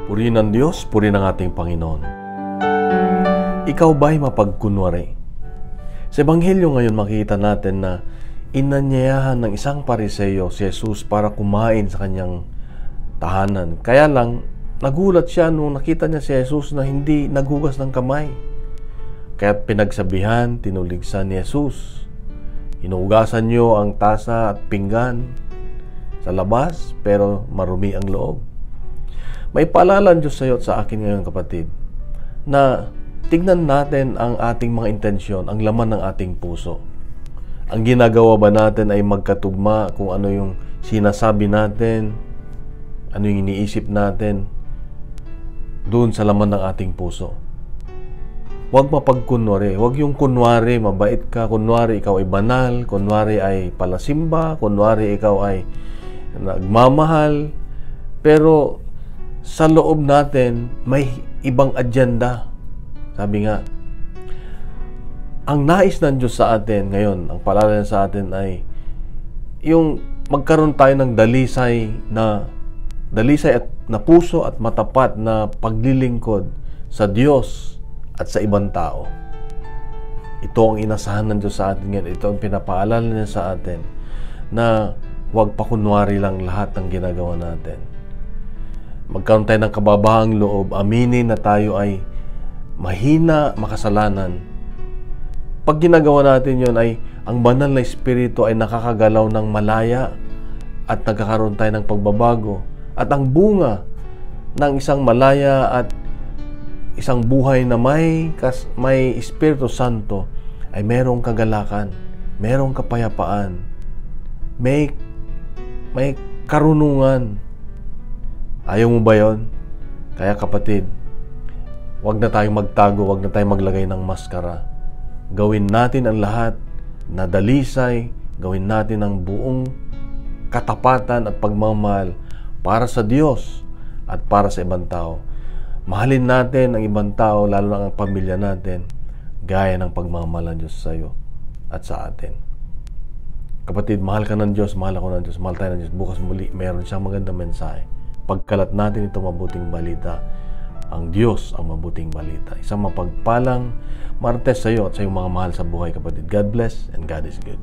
Purihin ng Diyos, purihin ng ating Panginoon. Ikaw ba'y mapagkunwari? Sa Ebanghelyo ngayon makikita natin na inanyayahan ng isang Pariseo si Jesus para kumain sa kanyang tahanan. Kaya lang, nagulat siya nung nakita niya si Jesus na hindi naghugas ng kamay. Kaya't pinagsabihan, tinuligsan ni Jesus. Hinugasan niyo ang tasa at pinggan sa labas, pero marumi ang loob. May paalala ang Diyos sa iyo at sa akin ngayon, kapatid, na tignan natin ang ating mga intensyon, ang laman ng ating puso. Ang ginagawa ba natin ay magkatugma kung ano yung sinasabi natin, ano yung iniisip natin, doon sa laman ng ating puso. Huwag mapagkunwari. Huwag yung kunwari, mabait ka, kunwari ikaw ay banal, kunwari ay palasimba, kunwari ikaw ay nagmamahal, pero sa loob natin may ibang agenda. Sabi nga, ang nais ng Diyos sa atin ngayon, ang paalala niya sa atin ay yung magkaroon tayo ng dalisay at na puso at matapat na paglilingkod sa Diyos at sa ibang tao. Ito ang inasahan ng Diyos sa atin ngayon. Ito ang pinapaalala niya sa atin na huwag pakunwari lang lahat ng ginagawa natin. Magkaroon tayo ng kababahang loob, aminin na tayo ay mahina, makasalanan. Pag ginagawa natin yon ay ang banal na espiritu ay nakakagalaw ng malaya at nagkakaroon tayo ng pagbabago. At ang bunga ng isang malaya at isang buhay na may Espiritu Santo ay merong kagalakan, merong kapayapaan, may karunungan. Ayaw mo ba yon? Kaya kapatid, huwag na tayong magtago, huwag na tayong maglagay ng maskara. Gawin natin ang lahat na dalisay, gawin natin ang buong katapatan at pagmamahal para sa Diyos at para sa ibang tao. Mahalin natin ang ibang tao, lalo na ang pamilya natin, gaya ng pagmamahal ng Diyos sa iyo at sa atin. Kapatid, mahal ka ng Diyos, mahal ako ng Diyos, mahal tayo ng Diyos. Bukas muli, meron siyang magandang mensahe. Pagkalat natin ito mabuting balita, ang Diyos ang mabuting balita. Isang mapagpalang Martes sa iyo at sa iyong mga mahal sa buhay, kapatid. God bless and God is good.